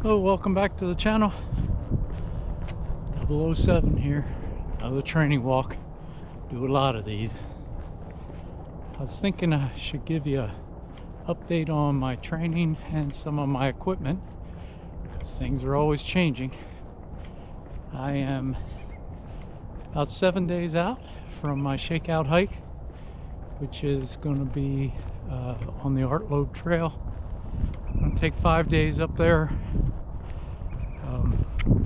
Hello, welcome back to the channel. 007 here. Another training walk. Do a lot of these. I was thinking I should give you an update on my training and some of my equipment, because things are always changing. I am about 7 days out from my Shakeout hike, which is going to be on the Art Loeb Trail. I'm going to take 5 days up there.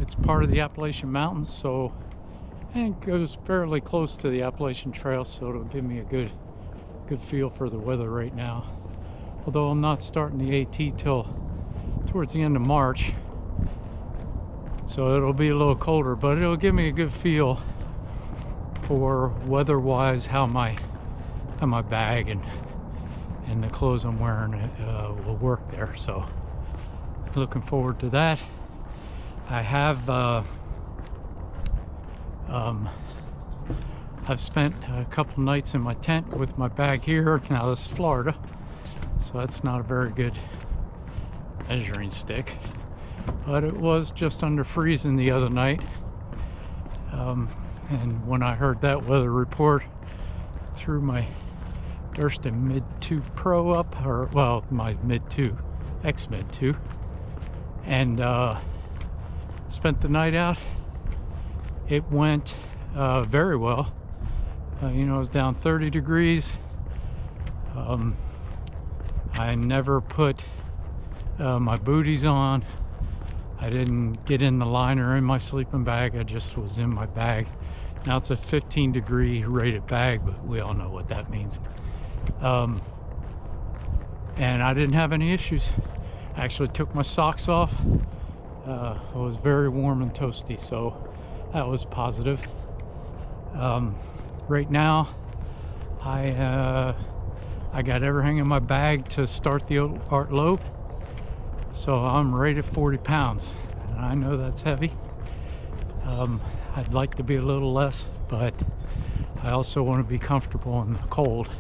It's part of the Appalachian Mountains, and it goes fairly close to the Appalachian Trail, so it'll give me a good feel for the weather right now. Although I'm not starting the AT till towards the end of March, so it'll be a little colder, but it'll give me a good feel for weather-wise how my bag and the clothes I'm wearing will work there. So looking forward to that. I have I've spent a couple nights in my tent with my bag here. Now this is Florida, so that's not a very good measuring stick, but it was just under freezing the other night. And when I heard that weather report, threw my Durston Mid 2 Pro up, or well, my Mid 2, X Mid 2, and spent the night out. It went very well. You know, it was down 30 degrees. I never put my booties on. I didn't get in the liner in my sleeping bag. I just was in my bag. Now it's a 15 degree rated bag, but we all know what that means. And I didn't have any issues. I actually took my socks off. It was very warm and toasty, so that was positive. Right now, I got everything in my bag to start the Art Loeb, so I'm rated 40 pounds, and I know that's heavy. I'd like to be a little less, but I also want to be comfortable in the cold.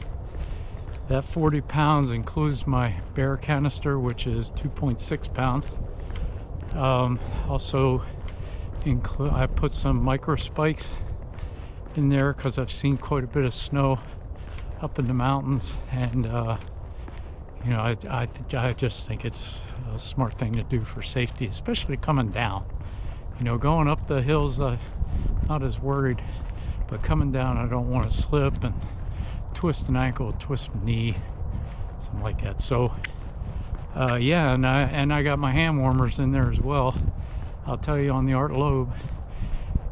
That 40 pounds includes my bear canister, which is 2.6 pounds. Also I put some micro spikes in there because I've seen quite a bit of snow up in the mountains, and you know, I just think it's a smart thing to do for safety, especially coming down. You know, going up the hills, not as worried, but coming down, I don't want to slip and twist an ankle, twist my knee, something like that. So yeah, and I got my hand warmers in there as well. I'll tell you, on the Art Loeb,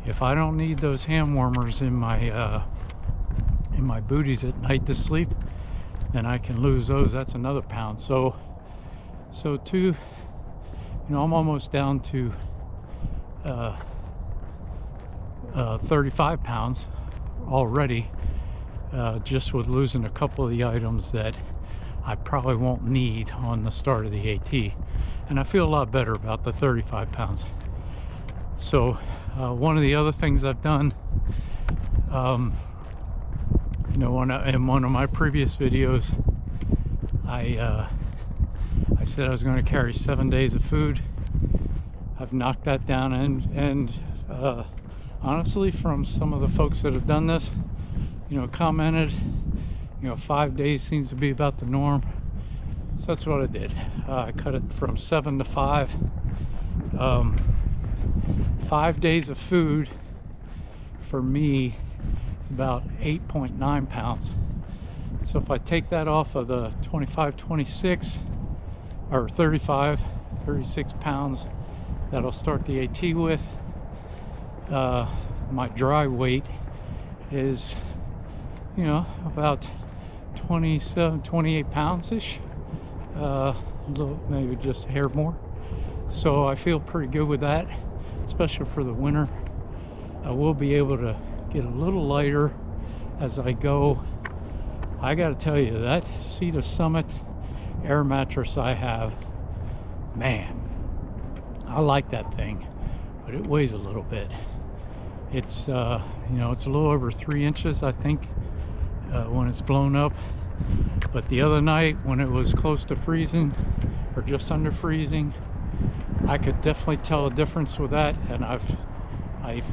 if I don't need those hand warmers in my booties at night to sleep, then I can lose those. That's another pound. So two, you know, I'm almost down to 35 pounds already, just with losing a couple of the items that I probably won't need on the start of the AT, and I feel a lot better about the 35 pounds. So one of the other things I've done, you know, in one of my previous videos, I said I was going to carry 7 days of food. I've knocked that down, and honestly, from some of the folks that have done this, you know, commented, you know, 5 days seems to be about the norm. So that's what I did. I cut it from 7 to 5. 5 days of food for me is about 8.9 pounds. So if I take that off of the 25, 26, or 35, 36 pounds that'll start the AT with, my dry weight is, you know, about 27, 28 pounds ish, maybe just a hair more. So I feel pretty good with that, especially for the winter. I will be able to get a little lighter as I go. I gotta tell you, that Sea to Summit air mattress I have, man, I like that thing, but it weighs a little bit. It's you know, it's a little over 3 inches, I think, when it's blown up. But the other night, when it was close to freezing or just under freezing, I could definitely tell a difference with that, and I've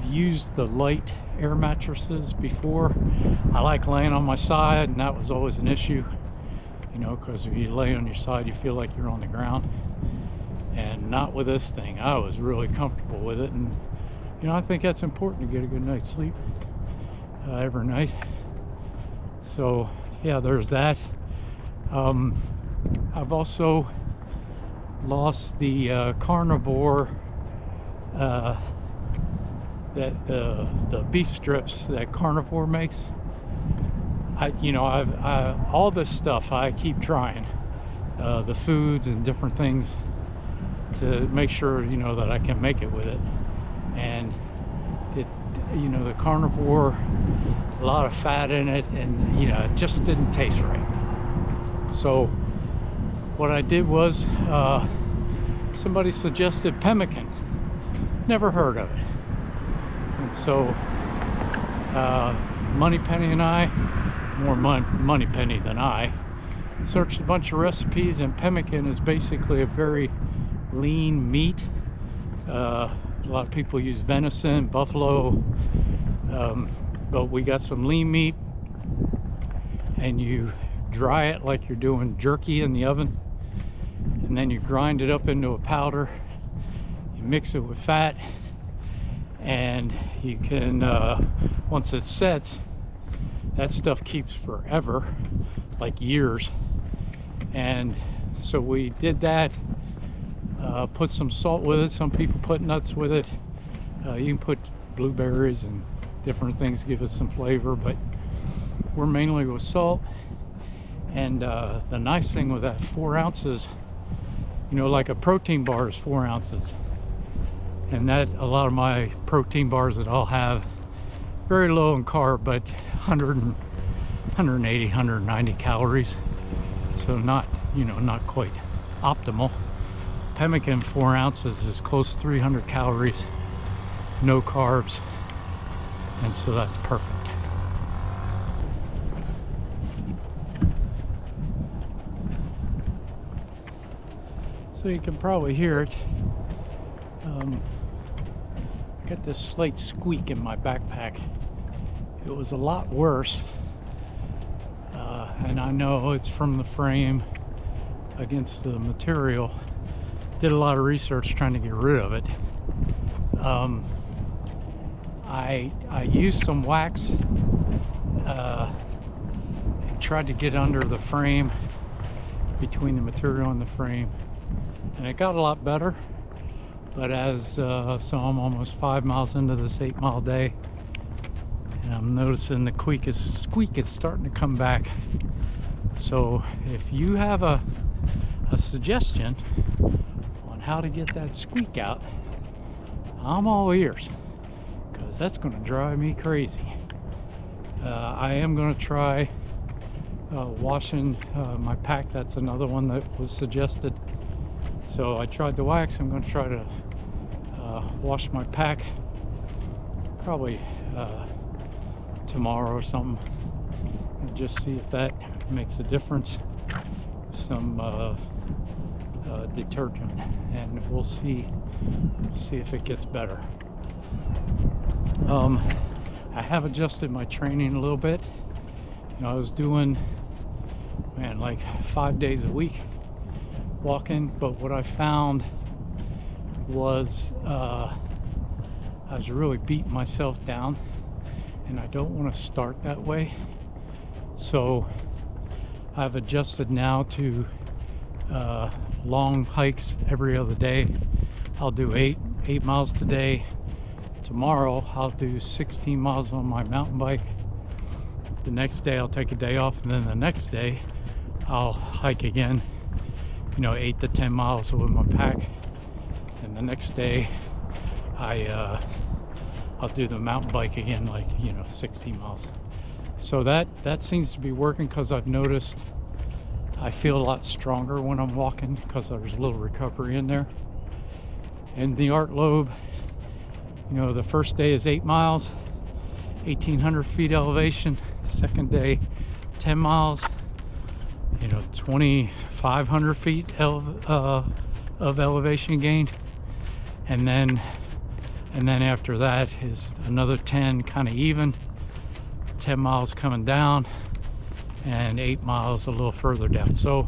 used the light air mattresses before. I like laying on my side, and that was always an issue, you know, because if you lay on your side you feel like you're on the ground, and not with this thing. I was really comfortable with it, and you know, I think that's important to get a good night's sleep every night. So yeah, there's that. I've also lost the carnivore, that the beef strips that Carnivore makes. All this stuff I keep trying, the foods and different things to make sure, you know, that I can make it with it. And it, you know, the Carnivore, a lot of fat in it, and you know, it just didn't taste right. So what I did was, somebody suggested pemmican. Never heard of it. And so Moneypenny and I, more Moneypenny than I, searched a bunch of recipes, and pemmican is basically a very lean meat. A lot of people use venison, buffalo, but we got some lean meat, and you dry it like you're doing jerky in the oven, and then you grind it up into a powder. You mix it with fat, and you can, once it sets, that stuff keeps forever, like years. And so we did that, put some salt with it. Some people put nuts with it. You can put blueberries and different things to give it some flavor, but we're mainly with salt. And the nice thing with that, 4 ounces, you know, like a protein bar is 4 ounces. And that, a lot of my protein bars that I'll have, very low in carb, but 180, 190 calories. So not, you know, not quite optimal. Pemmican, 4 ounces, is close to 300 calories, no carbs, and so that's perfect. So you can probably hear it. Got this slight squeak in my backpack. It was a lot worse, and I know it's from the frame against the material. Did a lot of research trying to get rid of it. I used some wax and tried to get under the frame, between the material and the frame, and it got a lot better. But so I'm almost 5 miles into this 8-mile day, and I'm noticing the squeak is starting to come back. So if you have a suggestion on how to get that squeak out, I'm all ears, because that's going to drive me crazy. I am going to try washing my pack. That's another one that was suggested. So I tried the wax. I'm going to try to wash my pack probably tomorrow or something, and just see if that makes a difference. Some detergent, and we'll see if it gets better. I have adjusted my training a little bit. You know, I was doing, man, like 5 days a week walking, but what I found was I was really beating myself down, and I don't want to start that way. So I've adjusted now to long hikes every other day. I'll do 8 miles today. Tomorrow I'll do 16 miles on my mountain bike. The next day I'll take a day off, and then the next day I'll hike again, you know, 8 to 10 miles with my pack. And the next day I'll do the mountain bike again, like, you know, 16 miles. So that seems to be working, because I've noticed I feel a lot stronger when I'm walking, because there's a little recovery in there. And the Art Loeb, you know, the first day is 8 miles, 1,800 feet elevation. Second day, 10 miles, you know, 2,500 feet of elevation gained. and then after that is another 10, kind of even, 10 miles coming down, and 8 miles a little further down. So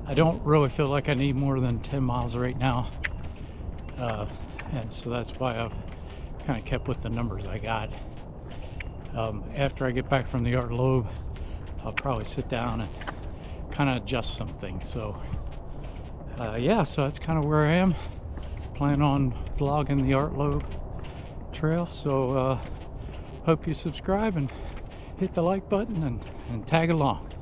I don't really feel like I need more than 10 miles right now, and so that's why I've kind of kept with the numbers I got. After I get back from the Art Loeb, I'll probably sit down and kind of adjust some things. So yeah, so that's kind of where I am. Plan on vlogging the Art Loeb Trail. So hope you subscribe and hit the like button and tag along.